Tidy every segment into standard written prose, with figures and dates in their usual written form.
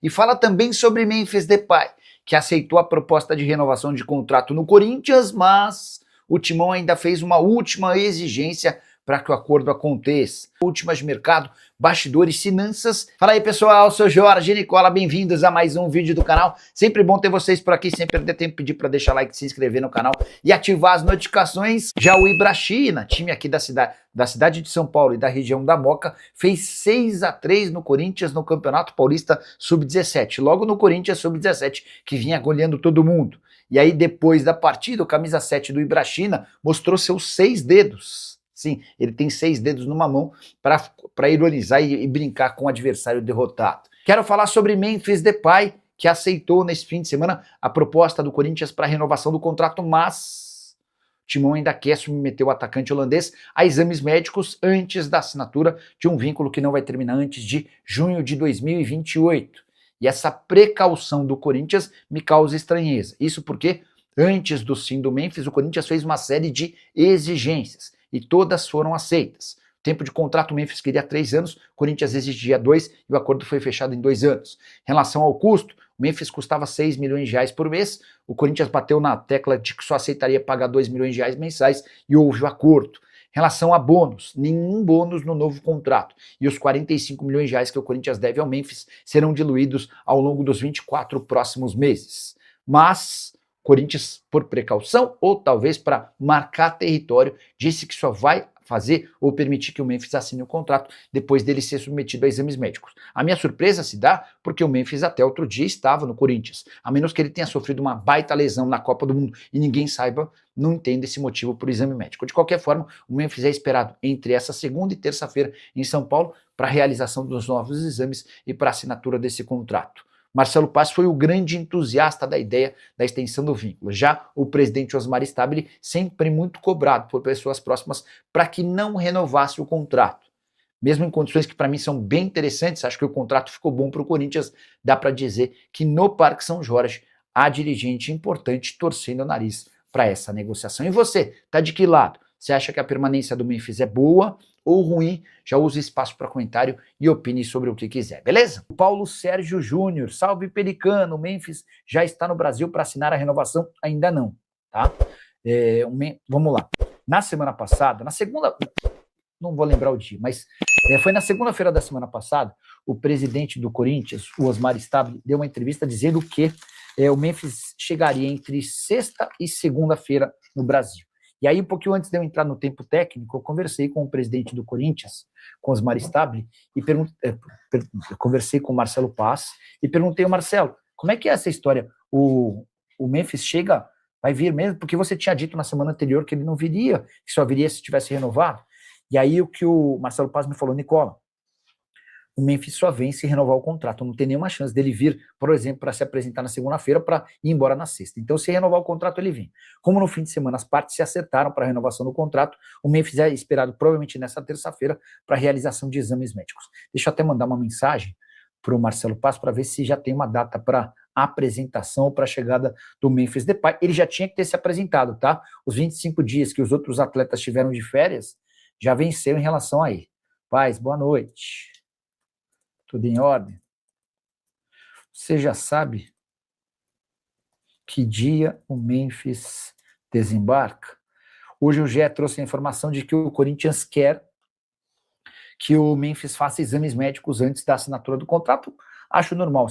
E fala também sobre Memphis Depay, que aceitou a proposta de renovação de contrato no Corinthians, mas o Timão ainda fez uma última exigência para que o acordo aconteça. Últimas de mercado, bastidores, finanças. Fala aí, pessoal, eu sou Jorge Nicola, bem-vindos a mais um vídeo do canal. Sempre bom ter vocês por aqui, sem perder tempo, pedir para deixar like, se inscrever no canal e ativar as notificações. Já o Ibrachina, time aqui da cidade de São Paulo e da região da Moca, fez 6-3 no Corinthians no Campeonato Paulista Sub-17. Logo no Corinthians Sub-17, que vinha goleando todo mundo. E aí, depois da partida, o camisa 7 do Ibrachina mostrou seus 6 dedos. Sim, ele tem 6 dedos numa mão para ironizar e brincar com o adversário derrotado. Quero falar sobre Memphis Depay, que aceitou nesse fim de semana a proposta do Corinthians para a renovação do contrato, mas o Timão ainda quer submeter o atacante holandês a exames médicos antes da assinatura de um vínculo que não vai terminar antes de junho de 2028. E essa precaução do Corinthians me causa estranheza. Isso porque, antes do sim do Memphis, o Corinthians fez uma série de exigências e todas foram aceitas. O tempo de contrato, o Memphis queria 3 anos, o Corinthians exigia 2 e o acordo foi fechado em 2 anos. Em relação ao custo, o Memphis custava 6 milhões de reais por mês, o Corinthians bateu na tecla de que só aceitaria pagar 2 milhões de reais mensais e houve o acordo. Em relação a bônus, nenhum bônus no novo contrato. E os 45 milhões de reais que o Corinthians deve ao Memphis serão diluídos ao longo dos 24 próximos meses. Mas Corinthians, por precaução ou talvez para marcar território, disse que só vai fazer ou permitir que o Memphis assine o contrato depois dele ser submetido a exames médicos. A minha surpresa se dá porque o Memphis até outro dia estava no Corinthians, a menos que ele tenha sofrido uma baita lesão na Copa do Mundo e ninguém saiba, não entenda esse motivo para o exame médico. De qualquer forma, o Memphis é esperado entre essa segunda e terça-feira em São Paulo para a realização dos novos exames e para a assinatura desse contrato. Marcelo Paz foi o grande entusiasta da ideia da extensão do vínculo. Já o presidente Osmar Stabile, sempre muito cobrado por pessoas próximas para que não renovasse o contrato. Mesmo em condições que para mim são bem interessantes, acho que o contrato ficou bom para o Corinthians, dá para dizer que no Parque São Jorge há dirigente importante torcendo o nariz para essa negociação. E você, tá de que lado? Você acha que a permanência do Memphis é boa ou ruim? Já use espaço para comentário e opine sobre o que quiser, beleza? Paulo Sérgio Júnior, salve Pelicano, o Memphis já está no Brasil para assinar a renovação? Ainda não, tá? Vamos lá. Na semana passada, na segunda, não vou lembrar o dia, mas foi na segunda-feira da semana passada, o presidente do Corinthians, o Osmar Stabile, deu uma entrevista dizendo que o Memphis chegaria entre sexta e segunda-feira no Brasil. E aí, um pouquinho antes de eu entrar no tempo técnico, eu conversei com o presidente do Corinthians, com Osmar Stabile, e conversei com o Marcelo Paz, e perguntei ao Marcelo, como é que é essa história? O Memphis chega, vai vir mesmo? Porque você tinha dito na semana anterior que ele não viria, que só viria se tivesse renovado. E aí o que o Marcelo Paz me falou, Nicola, o Memphis só vem se renovar o contrato, não tem nenhuma chance dele vir, por exemplo, para se apresentar na segunda-feira para ir embora na sexta. Então, se renovar o contrato, ele vem. Como no fim de semana as partes se acertaram para a renovação do contrato, o Memphis é esperado provavelmente nessa terça-feira para a realização de exames médicos. Deixa eu até mandar uma mensagem para o Marcelo Paz para ver se já tem uma data para apresentação ou para a chegada do Memphis Depay. Ele já tinha que ter se apresentado, tá? Os 25 dias que os outros atletas tiveram de férias já venceu em relação a ele. Paz, boa noite. Tudo em ordem? Você já sabe que dia o Memphis desembarca? Hoje o GE trouxe a informação de que o Corinthians quer que o Memphis faça exames médicos antes da assinatura do contrato. Acho normal,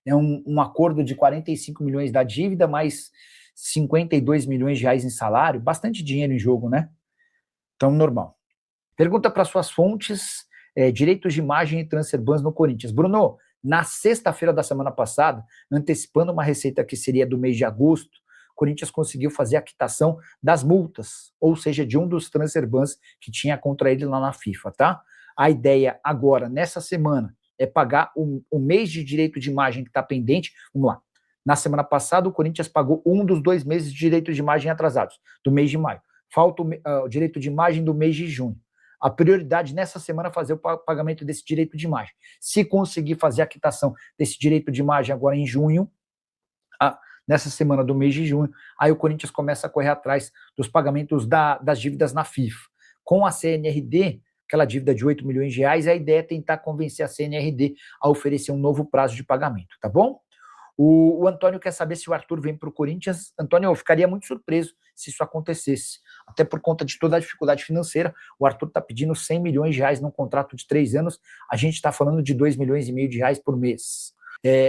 é um acordo de 45 milhões da dívida, mais 52 milhões de reais em salário, bastante dinheiro em jogo, né? Então, normal. Pergunta para suas fontes, direitos de imagem e transfer bans no Corinthians. Bruno, na sexta-feira da semana passada, antecipando uma receita que seria do mês de agosto, o Corinthians conseguiu fazer a quitação das multas, ou seja, de um dos transfer bans que tinha contra ele lá na FIFA, tá? A ideia agora, nessa semana, é pagar o mês de direito de imagem que está pendente. Vamos lá. Na semana passada, o Corinthians pagou um dos 2 meses de direito de imagem atrasados, do mês de maio. Falta o direito de imagem do mês de junho. A prioridade nessa semana é fazer o pagamento desse direito de imagem. Se conseguir fazer a quitação desse direito de imagem agora em junho, nessa semana do mês de junho, aí o Corinthians começa a correr atrás dos pagamentos das dívidas na FIFA. Com a CNRD, aquela dívida de 8 milhões de reais, a ideia é tentar convencer a CNRD a oferecer um novo prazo de pagamento, tá bom? O Antônio quer saber se o Arthur vem para o Corinthians. Antônio, eu ficaria muito surpreso se isso acontecesse, até por conta de toda a dificuldade financeira. O Arthur está pedindo 100 milhões de reais num contrato de 3 anos, a gente está falando de 2 milhões e meio de reais por mês.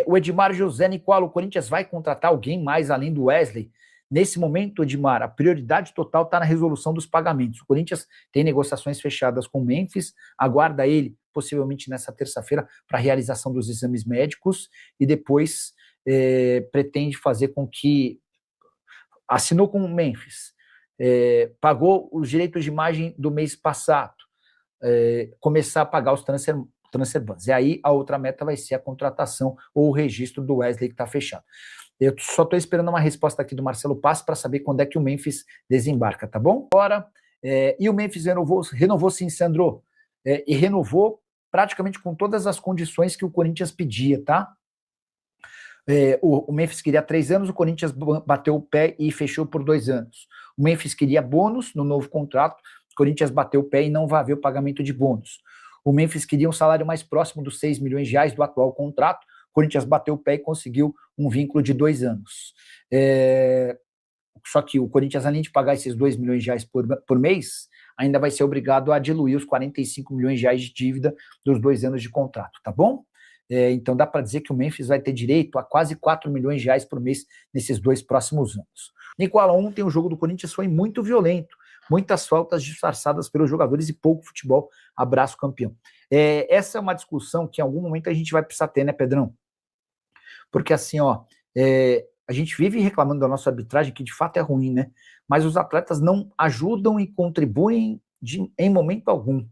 O Edmar José Nicola, o Corinthians vai contratar alguém mais além do Wesley? Nesse momento, Edmar, a prioridade total está na resolução dos pagamentos. O Corinthians tem negociações fechadas com o Memphis, aguarda ele, possivelmente nessa terça-feira, para a realização dos exames médicos, e depois pretende fazer com que... Assinou com o Memphis, pagou os direitos de imagem do mês passado, começar a pagar os transfer bans. E aí a outra meta vai ser a contratação ou o registro do Wesley, que está fechado. Eu só estou esperando uma resposta aqui do Marcelo Passo para saber quando é que o Memphis desembarca, tá bom? Agora, e o Memphis renovou sim, Sandro, e renovou praticamente com todas as condições que o Corinthians pedia, tá? O Memphis queria 3 anos, o Corinthians bateu o pé e fechou por 2 anos. O Memphis queria bônus no novo contrato, o Corinthians bateu o pé e não vai haver o pagamento de bônus. O Memphis queria um salário mais próximo dos 6 milhões de reais do atual contrato, o Corinthians bateu o pé e conseguiu um vínculo de 2 anos. Só que o Corinthians, além de pagar esses 2 milhões de reais por mês, ainda vai ser obrigado a diluir os 45 milhões de reais de dívida dos 2 anos de contrato, tá bom? Então dá para dizer que o Memphis vai ter direito a quase 4 milhões de reais por mês nesses 2 próximos anos. Nicola, ontem o jogo do Corinthians foi muito violento, muitas faltas disfarçadas pelos jogadores e pouco futebol. Abraço, campeão. Essa é uma discussão que em algum momento a gente vai precisar ter, né, Pedrão? Porque assim, a gente vive reclamando da nossa arbitragem, que de fato é ruim, né? Mas os atletas não ajudam e contribuem em momento algum.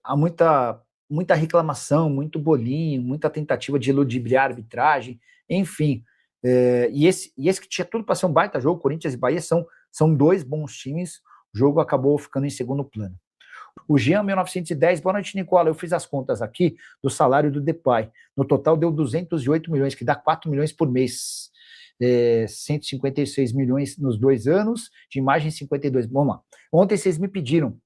Há muita reclamação, muito bolinho, muita tentativa de ludibriar a arbitragem, enfim. E esse que tinha tudo para ser um baita jogo, Corinthians e Bahia, são 2 bons times, o jogo acabou ficando em segundo plano. O Jean 1910, boa noite, Nicola, eu fiz as contas aqui do salário do Depay, no total deu 208 milhões, que dá 4 milhões por mês, 156 milhões nos 2 anos, de imagem 52, vamos lá. Ontem vocês me pediram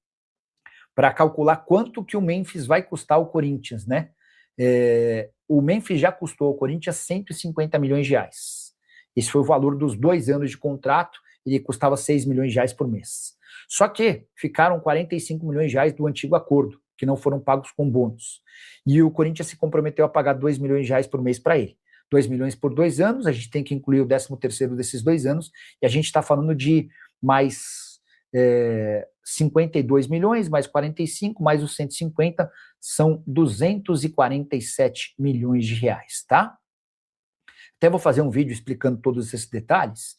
para calcular quanto que o Memphis vai custar ao Corinthians, né? O Memphis já custou ao Corinthians 150 milhões de reais. Esse foi o valor dos 2 anos de contrato, ele custava 6 milhões de reais por mês. Só que ficaram 45 milhões de reais do antigo acordo, que não foram pagos com bônus. E o Corinthians se comprometeu a pagar 2 milhões de reais por mês para ele. 2 milhões por 2 anos, a gente tem que incluir o 13º desses 2 anos, e a gente está falando de mais 52 milhões, mais 45, mais os 150, são 247 milhões de reais, tá? Até vou fazer um vídeo explicando todos esses detalhes,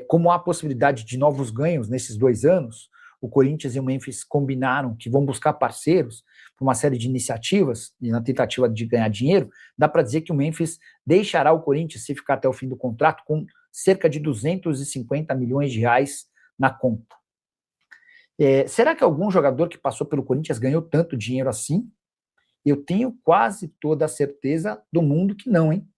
como há a possibilidade de novos ganhos nesses 2 anos. O Corinthians e o Memphis combinaram que vão buscar parceiros por uma série de iniciativas, e na tentativa de ganhar dinheiro, dá para dizer que o Memphis deixará o Corinthians, se ficar até o fim do contrato, com cerca de 250 milhões de reais na conta. Será que algum jogador que passou pelo Corinthians ganhou tanto dinheiro assim? Eu tenho quase toda a certeza do mundo que não, hein?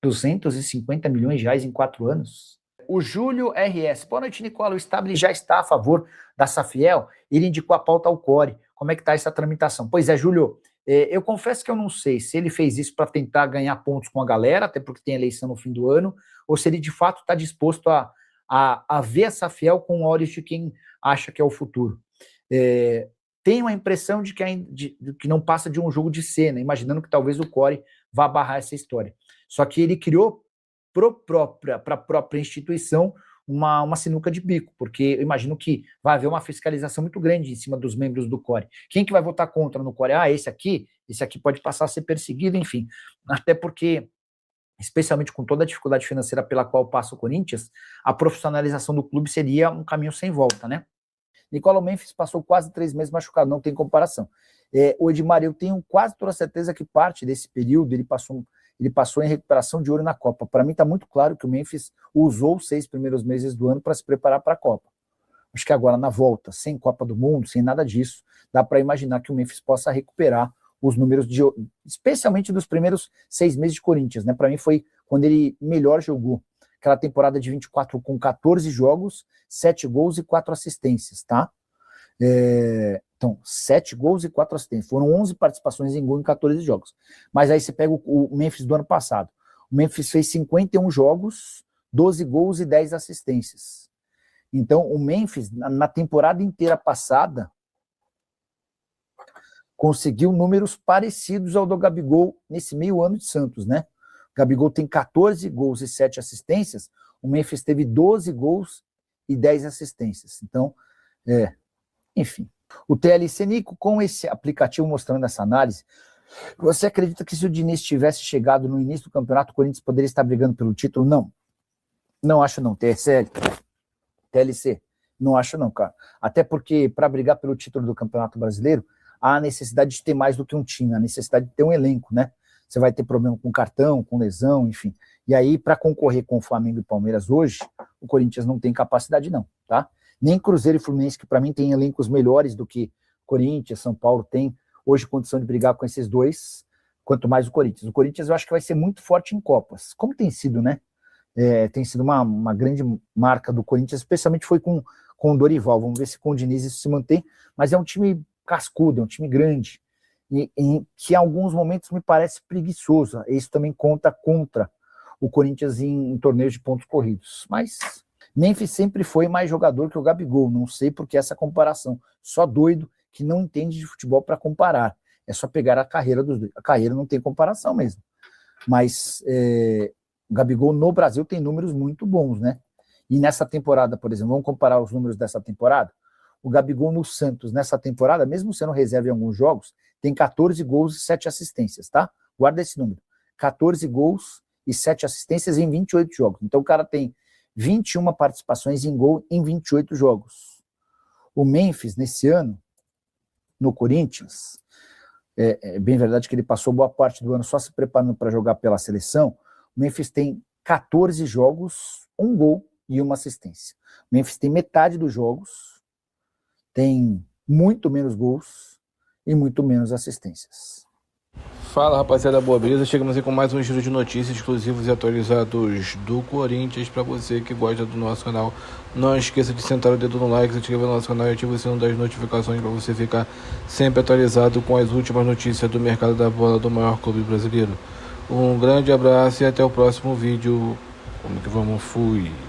250 milhões de reais em 4 anos. O Júlio RS. Boa noite, Nicola. O Stabile já está a favor da Safiel. Ele indicou a pauta ao Core. Como é que está essa tramitação? Pois é, Júlio, eu confesso que eu não sei se ele fez isso para tentar ganhar pontos com a galera, até porque tem eleição no fim do ano, ou se ele de fato está disposto a ver a Safiel com olhos de quem acha que é o futuro. Tenho a impressão de que não passa de um jogo de cena, imaginando que talvez o Core vá barrar essa história. Só que ele criou para a própria instituição uma sinuca de bico, porque eu imagino que vai haver uma fiscalização muito grande em cima dos membros do Core. Quem que vai votar contra no Core? Esse aqui pode passar a ser perseguido, enfim. Até porque, especialmente com toda a dificuldade financeira pela qual passa o Corinthians, a profissionalização do clube seria um caminho sem volta, né? Nicola Memphis passou quase 3 meses machucado, não tem comparação. O Edmar, eu tenho quase toda a certeza que parte desse período ele passou em recuperação de ouro na Copa. Para mim está muito claro que o Memphis usou os 6 primeiros meses do ano para se preparar para a Copa. Acho que agora, na volta, sem Copa do Mundo, sem nada disso, dá para imaginar que o Memphis possa recuperar os números, especialmente dos primeiros 6 meses de Corinthians, né? Para mim foi quando ele melhor jogou. Aquela temporada de 24 com 14 jogos, 7 gols e 4 assistências, tá? Então, 7 gols e 4 assistências. Foram 11 participações em gol em 14 jogos. Mas aí você pega o Memphis do ano passado. O Memphis fez 51 jogos, 12 gols e 10 assistências. Então, o Memphis, na temporada inteira passada, conseguiu números parecidos ao do Gabigol nesse meio ano de Santos, né? O Gabigol tem 14 gols e 7 assistências, o Memphis teve 12 gols e 10 assistências. Então, enfim. O TLC Nico, com esse aplicativo mostrando essa análise, você acredita que se o Diniz tivesse chegado no início do campeonato, o Corinthians poderia estar brigando pelo título? Não. Não acho não. TLC, não acho não, cara. Até porque para brigar pelo título do Campeonato Brasileiro, há a necessidade de ter mais do que um time, a necessidade de ter um elenco, né? Você vai ter problema com cartão, com lesão, enfim. E aí, para concorrer com o Flamengo e Palmeiras hoje, o Corinthians não tem capacidade não, tá? Nem Cruzeiro e Fluminense, que para mim tem elencos melhores do que Corinthians, São Paulo, tem hoje condição de brigar com esses dois, quanto mais o Corinthians. O Corinthians eu acho que vai ser muito forte em Copas, como tem sido, né? Tem sido uma grande marca do Corinthians, especialmente foi com o Dorival. Vamos ver se com o Diniz isso se mantém, mas é um time cascudo, é um time grande, e que em alguns momentos me parece preguiçoso. Isso também conta contra o Corinthians em torneios de pontos corridos. Mas Memphis sempre foi mais jogador que o Gabigol, não sei por que essa comparação. Só doido que não entende de futebol para comparar. É só pegar a carreira dos dois. A carreira não tem comparação mesmo. Mas o Gabigol no Brasil tem números muito bons, né? E nessa temporada, por exemplo, vamos comparar os números dessa temporada? O Gabigol no Santos, nessa temporada, mesmo sendo reserva em alguns jogos, tem 14 gols e 7 assistências, tá? Guarda esse número. 14 gols e 7 assistências em 28 jogos. Então o cara tem 21 participações em gol em 28 jogos. O Memphis, nesse ano, no Corinthians, é bem verdade que ele passou boa parte do ano só se preparando para jogar pela seleção. O Memphis tem 14 jogos, 1 gol e 1 assistência. O Memphis tem metade dos jogos, tem muito menos gols e muito menos assistências. Fala, rapaziada, boa beleza? Chegamos aí com mais um giro de notícias exclusivos e atualizados do Corinthians para você que gosta do nosso canal. Não esqueça de sentar o dedo no like, se inscrever no nosso canal e ativar o sininho das notificações para você ficar sempre atualizado com as últimas notícias do mercado da bola do maior clube brasileiro. Um grande abraço e até o próximo vídeo. Vamos que vamos, fui!